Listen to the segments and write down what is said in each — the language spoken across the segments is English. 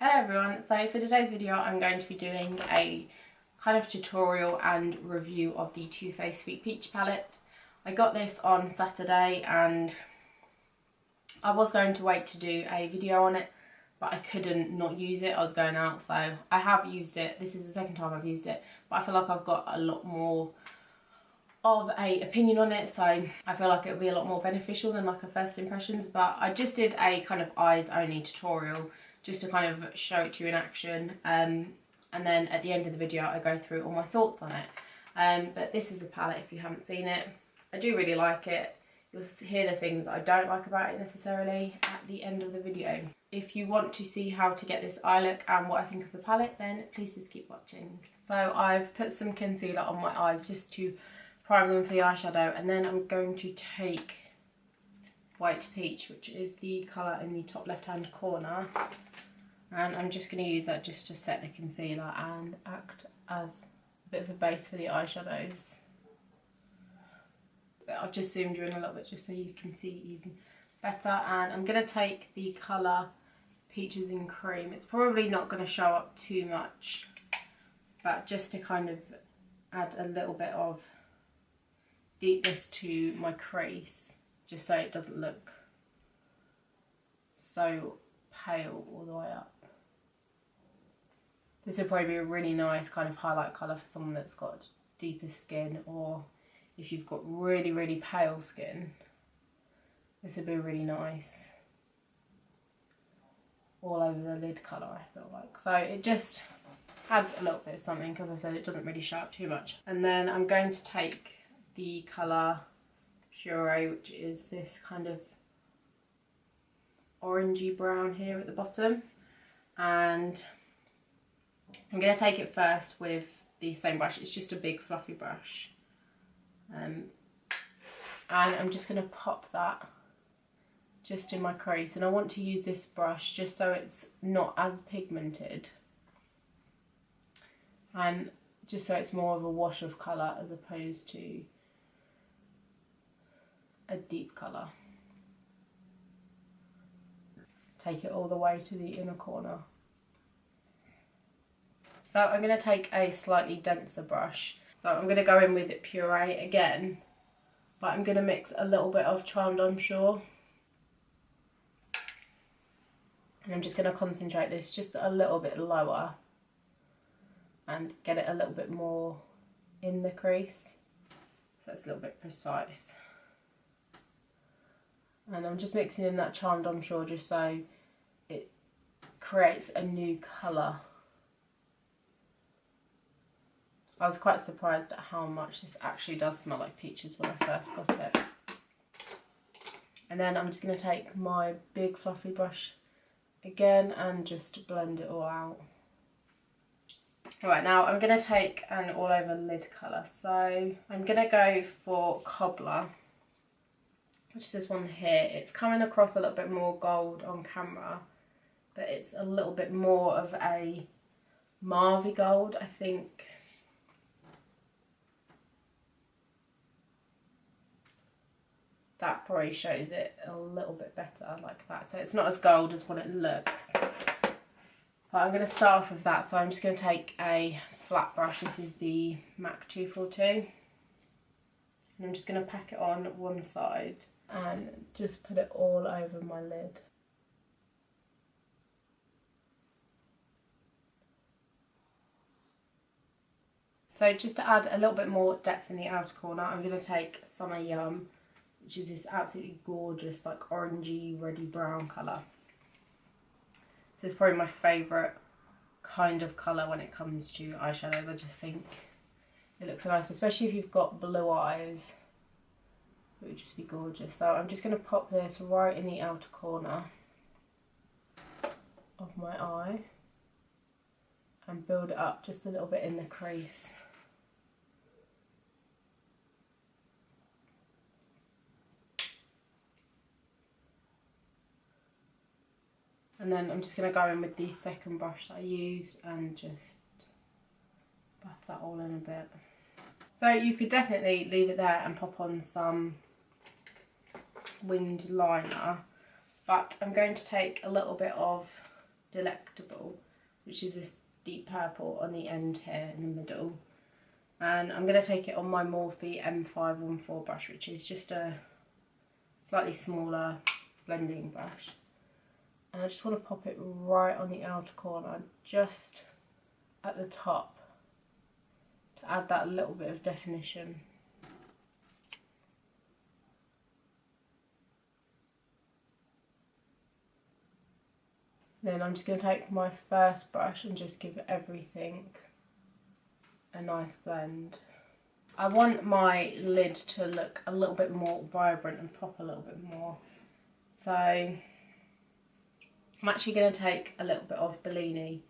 Hello everyone, so for today's video I'm going to be doing a kind of tutorial and review of the Too Faced Sweet Peach palette. I got this on Saturday and I was going to wait to do a video on it, but I couldn't not use it. I was going out, so I have used it. This is the second time I've used it, but I feel like I've got a lot more of a opinion on it, so I feel like it would be a lot more beneficial than like a first impressions. But I just did a kind of eyes only tutorial just to kind of show it to you in action, and then at the end of the video I go through all my thoughts on it. But this is the palette if you haven't seen it. I do really like it. You'll hear the things that I don't like about it necessarily at the end of the video. If you want to see how to get this eye look and what I think of the palette, then please just keep watching. So I've put some concealer on my eyes just to prime them for the eyeshadow, and then I'm going to take White Peach, which is the colour in the top left hand corner, and I'm just going to use that just to set the concealer and act as a bit of a base for the eyeshadows. But I've just zoomed you in a little bit just so you can see even better, and I'm going to take the colour Peaches in Cream. It's probably not going to show up too much, but just to kind of add a little bit of deepness to my crease, just so it doesn't look so pale all the way up. This would probably be a really nice kind of highlight colour for someone that's got deeper skin, or if you've got really, really pale skin, this would be really nice all over the lid colour, I feel like. So it just adds a little bit of something. As I said, it doesn't really show up too much. And then I'm going to take the colour Puree, which is this kind of orangey brown here at the bottom, and I'm going to take it first with the same brush. It's just a big fluffy brush, and I'm just going to pop that just in my crease, and I want to use this brush just so it's not as pigmented, and just so it's more of a wash of colour as opposed to a deep colour. Take it all the way to the inner corner. So I'm going to take a slightly denser brush. So I'm going to go in with Puree again, but I'm going to mix a little bit of Charmed I'm Sure. And I'm just going to concentrate this just a little bit lower and get it a little bit more in the crease, so it's a little bit precise. And I'm just mixing in that Charmed I'm Sure just so it creates a new colour. I was quite surprised at how much this actually does smell like peaches when I first got it. And then I'm just going to take my big fluffy brush again and just blend it all out. Alright, now I'm going to take an all over lid colour. So I'm going to go for Cobbler, which is this one here. It's coming across a little bit more gold on camera, but it's a little bit more of a mauvey gold, I think. That probably shows it a little bit better like that. So it's not as gold as what it looks. But I'm going to start off with that. So I'm just going to take a flat brush. This is the MAC 242. And I'm just going to pack it on one side and just put it all over my lid. So just to add a little bit more depth in the outer corner, I'm going to take Summer Yum, which is this absolutely gorgeous like orangey reddy brown colour. This is probably my favourite kind of colour when it comes to eyeshadows. I just think it looks nice, especially if you've got blue eyes. It would just be gorgeous. So I'm just going to pop this right in the outer corner of my eye and build it up just a little bit in the crease. And then I'm just going to go in with the second brush that I used and just buff that all in a bit. So you could definitely leave it there and pop on some winged liner, but I'm going to take a little bit of Delectable, which is this deep purple on the end here in the middle. And I'm going to take it on my Morphe M514 brush, which is just a slightly smaller blending brush. And I just want to pop it right on the outer corner, just at the top, to add that little bit of definition. Then I'm just going to take my first brush and just give everything a nice blend. I want my lid to look a little bit more vibrant and pop a little bit more. So I'm actually going to take a little bit of Bellini,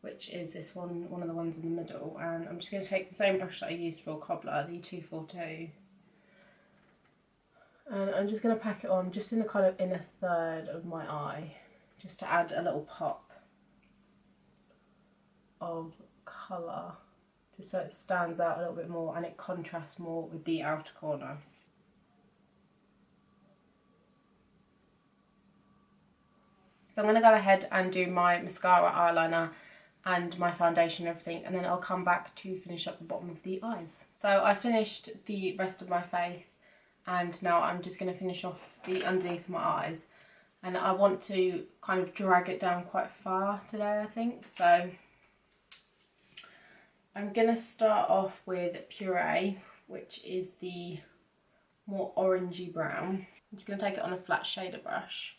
which is this one of the ones in the middle, and I'm just going to take the same brush that I used for Cobbler, the 242, and I'm just going to pack it on just in the kind of inner third of my eye, just to add a little pop of colour, just so it stands out a little bit more and it contrasts more with the outer corner. So I'm going to go ahead and do my mascara, eyeliner and my foundation and everything, and then I'll come back to finish up the bottom of the eyes. So I finished the rest of my face, and now I'm just going to finish off the underneath my eyes. And I want to kind of drag it down quite far today, I think. So I'm going to start off with Puree, which is the more orangey brown. I'm just going to take it on a flat shader brush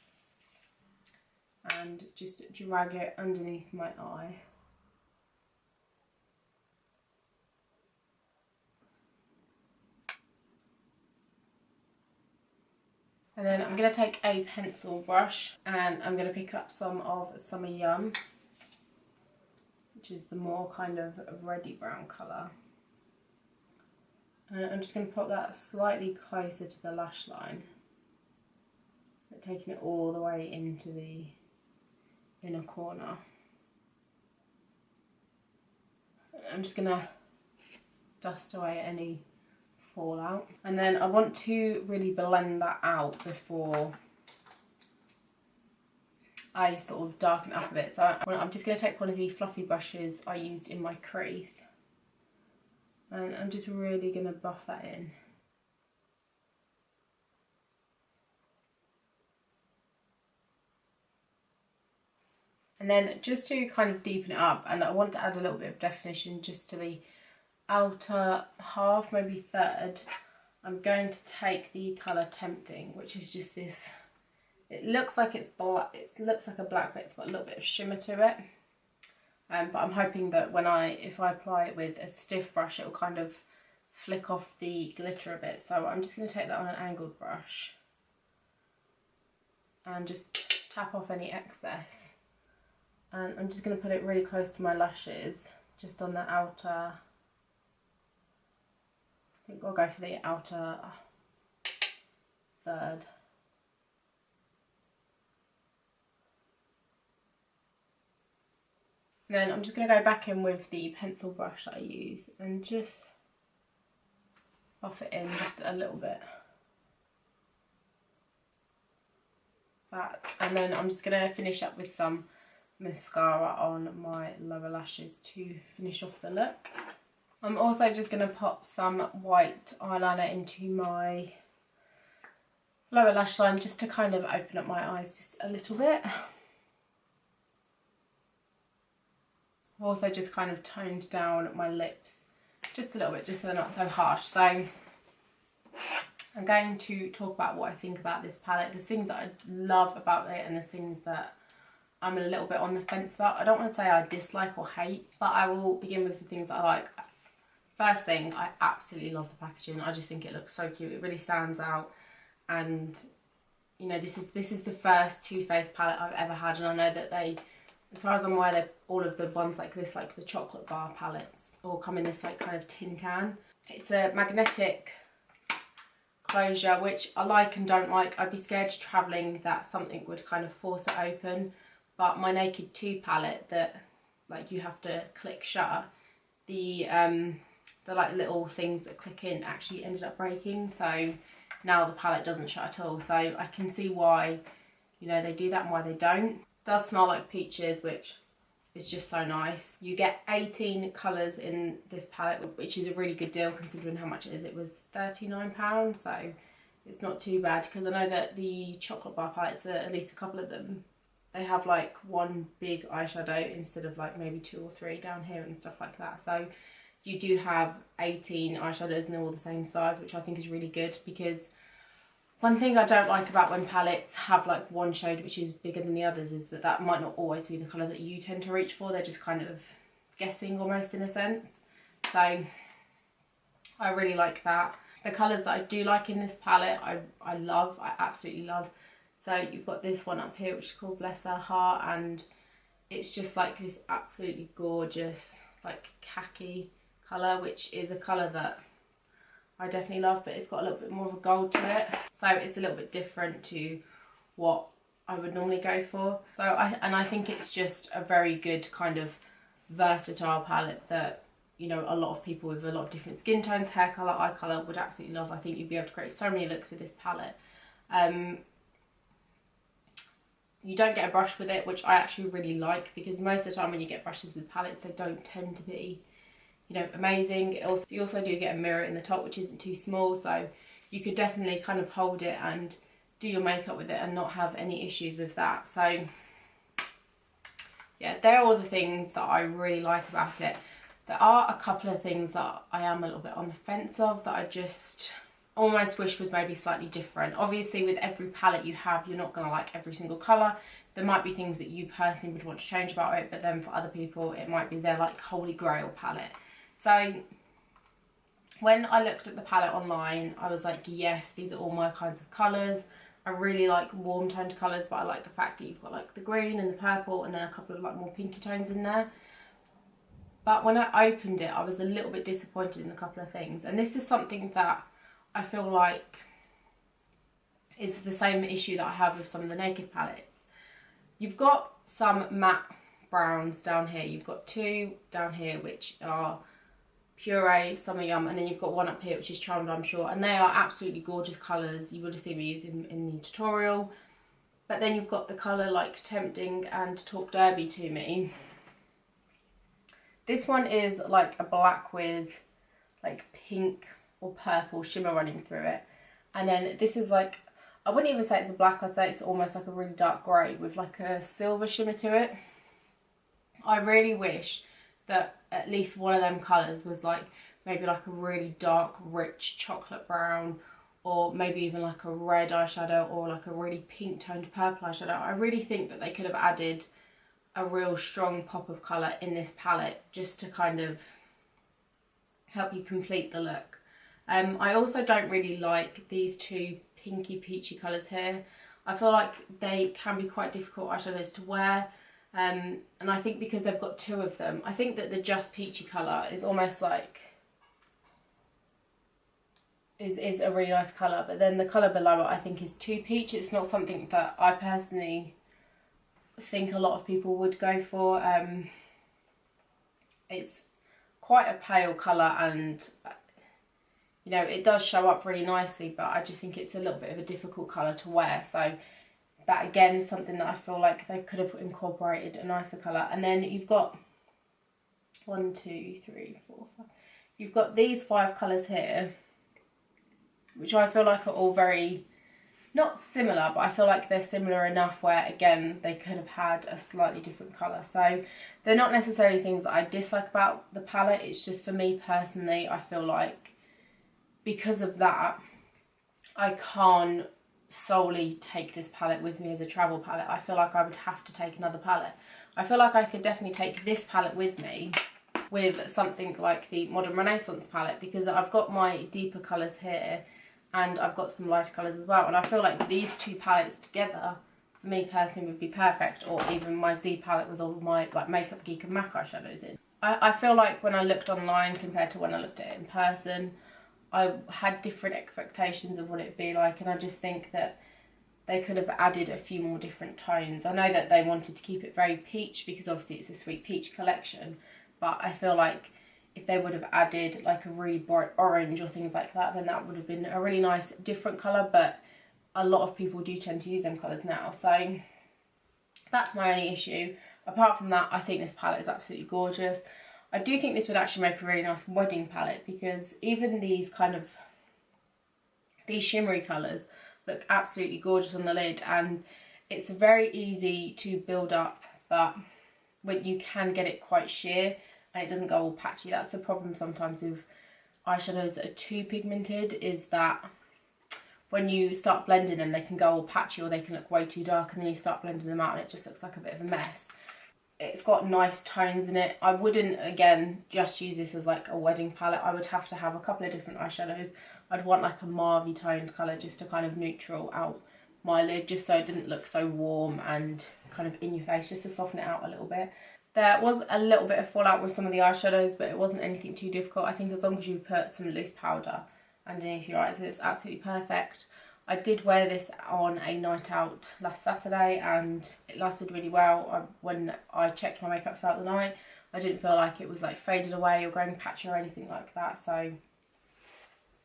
and just drag it underneath my eye. And then I'm going to take a pencil brush and I'm going to pick up some of Summer Yum, which is the more kind of reddy brown colour. And I'm just going to put that slightly closer to the lash line, but taking it all the way into the inner corner. I'm just going to dust away any fallout, and then I want to really blend that out before I sort of darken it up a bit. So I'm just going to take one of the fluffy brushes I used in my crease, and I'm just really going to buff that in. And then just to kind of deepen it up, and I want to add a little bit of definition just to the outer half, maybe third, I'm going to take the colour Tempting, which is just this, it looks like it's black, it looks like a black, but it's got a little bit of shimmer to it. But I'm hoping that if I apply it with a stiff brush, it will kind of flick off the glitter a bit. So I'm just going to take that on an angled brush and just tap off any excess. And I'm just going to put it really close to my lashes, just on the outer, I think I'll go for the outer third. And then I'm just going to go back in with the pencil brush that I use and just buff it in just a little bit. That, and then I'm just going to finish up with some mascara on my lower lashes to finish off the look. I'm also just going to pop some white eyeliner into my lower lash line just to kind of open up my eyes just a little bit. I've also just kind of toned down my lips just a little bit, just so they're not so harsh. So I'm going to talk about what I think about this palette. There's things that I love about it and there's things that I'm a little bit on the fence about. I don't want to say I dislike or hate, but I will begin with the things that I like. First thing, I absolutely love the packaging. I just think it looks so cute. It really stands out, and you know, this is the first Too Faced palette I've ever had, and I know that they, as far as I'm aware, all of the ones like this, like the chocolate bar palettes, all come in this like kind of tin can. It's a magnetic closure, which I like and don't like. I'd be scared travelling that something would kind of force it open, but my Naked 2 palette that like you have to click shut, the like little things that click in actually ended up breaking, so now the palette doesn't shut at all. So I can see why, you know, they do that and why they don't. does smell like peaches, which is just so nice. You get 18 colours in this palette, which is a really good deal considering how much it is. It was £39, so it's not too bad, because I know that the chocolate bar palettes, at least a couple of them, they have like one big eyeshadow instead of like maybe 2 or 3 down here and stuff like that. So you do have 18 eyeshadows and they're all the same size, which I think is really good, because one thing I don't like about when palettes have like one shade which is bigger than the others is that that might not always be the colour that you tend to reach for. They're just kind of guessing almost, in a sense. So I really like that. The colours that I do like in this palette, I love, I absolutely love. So you've got this one up here which is called Bless Her Heart, and it's just like this absolutely gorgeous like khaki colour, which is a colour that I definitely love, but it's got a little bit more of a gold to it. So it's a little bit different to what I would normally go for. So I think it's just a very good kind of versatile palette that, you know, a lot of people with a lot of different skin tones, hair colour, eye colour would absolutely love. I think you'd be able to create so many looks with this palette. You don't get a brush with it, which I actually really like, because most of the time when you get brushes with palettes, they don't tend to be, you know, amazing. You also do get a mirror in the top, which isn't too small, so you could definitely kind of hold it and do your makeup with it and not have any issues with that. So yeah, they're all the things that I really like about it. There are a couple of things that I am a little bit on the fence of, that I just almost wish was maybe slightly different. Obviously with every palette you have, you're not going to like every single colour. There might be things that you personally would want to change about it, but then for other people it might be their like holy grail palette. So when I looked at the palette online, I was like, yes, these are all my kinds of colours. I really like warm toned colours, but I like the fact that you've got like the green and the purple and then a couple of like more pinky tones in there. But when I opened it, I was a little bit disappointed in a couple of things. And this is something that I feel like is the same issue that I have with some of the Naked palettes. You've got some matte browns down here. You've got 2 down here which are Puree, Summer Yum, and then you've got one up here which is Charmed, I'm sure. And they are absolutely gorgeous colours. You would have seen me using in the tutorial. But then you've got the colour like Tempting and Talk Derby to me. This one is like a black with like pink or purple shimmer running through it. And then this is like, I wouldn't even say it's a black, I'd say it's almost like a really dark grey with like a silver shimmer to it. I really wish that at least one of them colours was like maybe like a really dark, rich chocolate brown, or maybe even like a red eyeshadow, or like a really pink toned purple eyeshadow. I really think that they could have added a real strong pop of colour in this palette just to kind of help you complete the look. I also don't really like these 2 pinky peachy colours here. I feel like they can be quite difficult eyeshadows to wear, and I think because they've got 2 of them, I think that the Just Peachy colour is almost like is a really nice colour, but then the colour below it I think is too peach. It's not something that I personally think a lot of people would go for. It's quite a pale colour, and you know, it does show up really nicely, but I just think it's a little bit of a difficult colour to wear. So that again is something that I feel like they could have incorporated a nicer colour. And then you've got 1, 2, 3, 4, 5. You've got these 5 colours here, which I feel like are all very, not similar, but I feel like they're similar enough where, again, they could have had a slightly different colour. So they're not necessarily things that I dislike about the palette. It's just, for me personally, I feel like because of that, I can't solely take this palette with me as a travel palette. I feel like I would have to take another palette. I feel like I could definitely take this palette with me with something like the Modern Renaissance palette, because I've got my deeper colours here and I've got some lighter colours as well, and I feel like these 2 palettes together for me personally would be perfect, or even my Z palette with all my like Makeup Geek and MAC eyeshadows in. I feel like when I looked online compared to when I looked at it in person, I had different expectations of what it'd be like, and I just think that they could have added a few more different tones. I know that they wanted to keep it very peach because obviously it's a Sweet Peach collection, but I feel like if they would have added like a really bright orange or things like that, then that would have been a really nice different colour. But a lot of people do tend to use them colours now, so That's my only issue. Apart from that, I think this palette is absolutely gorgeous. I do think this would actually make a really nice wedding palette, because even these shimmery colours look absolutely gorgeous on the lid, and it's very easy to build up, but when you can get it quite sheer and it doesn't go all patchy. That's the problem sometimes with eyeshadows that are too pigmented, is that when you start blending them, they can go all patchy or they can look way too dark, and then you start blending them out and it just looks like a bit of a mess. It's got nice tones in it. I wouldn't, again, just use this as like a wedding palette. I would have to have a couple of different eyeshadows. I'd want like a mauve toned colour just to kind of neutral out my lid, just so it didn't look so warm and kind of in your face, just to soften it out a little bit. There was a little bit of fallout with some of the eyeshadows, but it wasn't anything too difficult. I think as long as you put some loose powder underneath your eyes, it's absolutely perfect. I did wear this on a night out last Saturday and it lasted really well. When I checked my makeup throughout the night, I didn't feel like it was like faded away or going patchy or anything like that. So I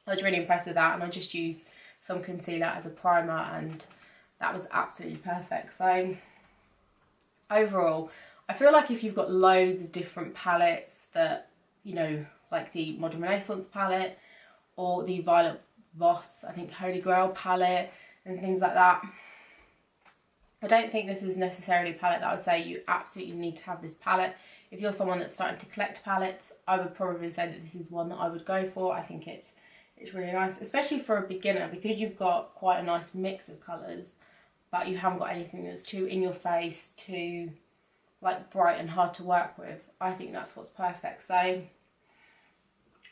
was really impressed with that, and I just used some concealer as a primer and that was absolutely perfect. So overall, I feel like if you've got loads of different palettes that, you know, like the Modern Renaissance palette or the Violet Voss, I think Holy Grail palette and things like that, I don't think this is necessarily a palette that I would say you absolutely need to have this palette. If you're someone that's starting to collect palettes, I would probably say that this is one that I would go for. I think it's really nice, especially for a beginner, because you've got quite a nice mix of colours, but you haven't got anything that's too in your face, too like bright and hard to work with. I think that's what's perfect. So,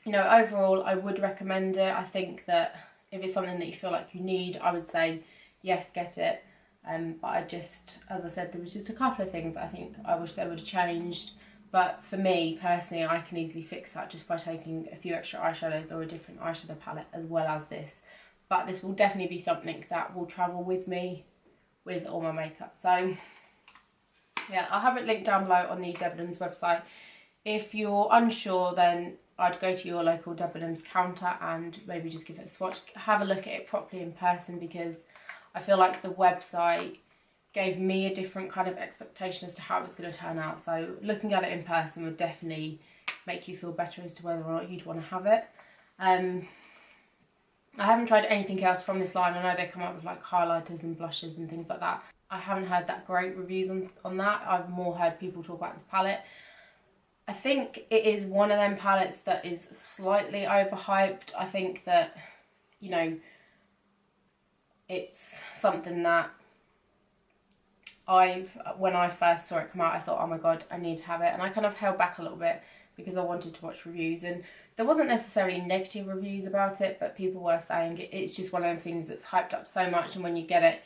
you know, overall, I would recommend it. I think that if it's something that you feel like you need, I would say yes, get it. But I just, as I said, there was just a couple of things I think I wish they would have changed. But for me personally, I can easily fix that just by taking a few extra eyeshadows or a different eyeshadow palette as well as this. But this will definitely be something that will travel with me with all my makeup. So yeah, I'll have it linked down below on the Debenhams website. If you're unsure, then I'd go to your local Debenhams counter and maybe just give it a swatch. Have a look at it properly in person, because I feel like the website gave me a different kind of expectation as to how it was going to turn out. So looking at it in person would definitely make you feel better as to whether or not you'd want to have it. I haven't tried anything else from this line. I know they come up with like highlighters and blushes and things like that. I haven't heard that great reviews on that. I've more heard people talk about this palette. I think it is one of them palettes that is slightly overhyped. I think that, you know, it's something that when I first saw it come out, I thought, oh my god, I need to have it. And I kind of held back a little bit because I wanted to watch reviews. And there wasn't necessarily negative reviews about it, but people were saying it's just one of them things that's hyped up so much. And when you get it,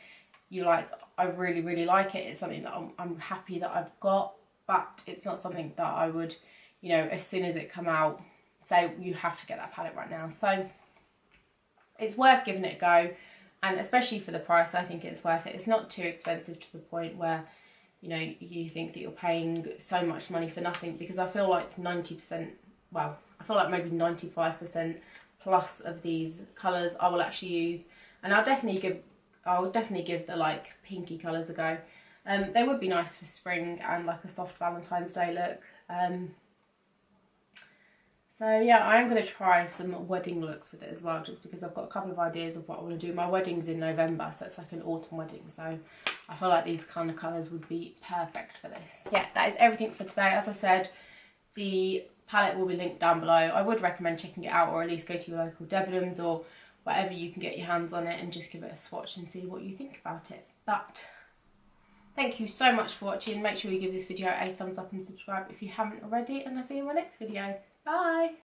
you're like, I really, really like it. It's something that I'm happy that I've got. But it's not something that I would, you know, as soon as it come out, say you have to get that palette right now. So it's worth giving it a go. And especially for the price, I think it's worth it. It's not too expensive to the point where, you know, you think that you're paying so much money for nothing. Because I feel like 90%, well, I feel like maybe 95% plus of these colours I will actually use. And I'll definitely give the like pinky colours a go. They would be nice for spring and like a soft Valentine's Day look. So yeah, I am going to try some wedding looks with it as well, just because I've got a couple of ideas of what I want to do. My wedding's in November, so it's like an autumn wedding, so I feel like these kind of colours would be perfect for this. Yeah, that is everything for today. As I said, the palette will be linked down below. I would recommend checking it out, or at least go to your local Debenhams or wherever you can get your hands on it and just give it a swatch and see what you think about it. But thank you so much for watching. Make sure you give this video a thumbs up and subscribe if you haven't already, and I'll see you in my next video. Bye!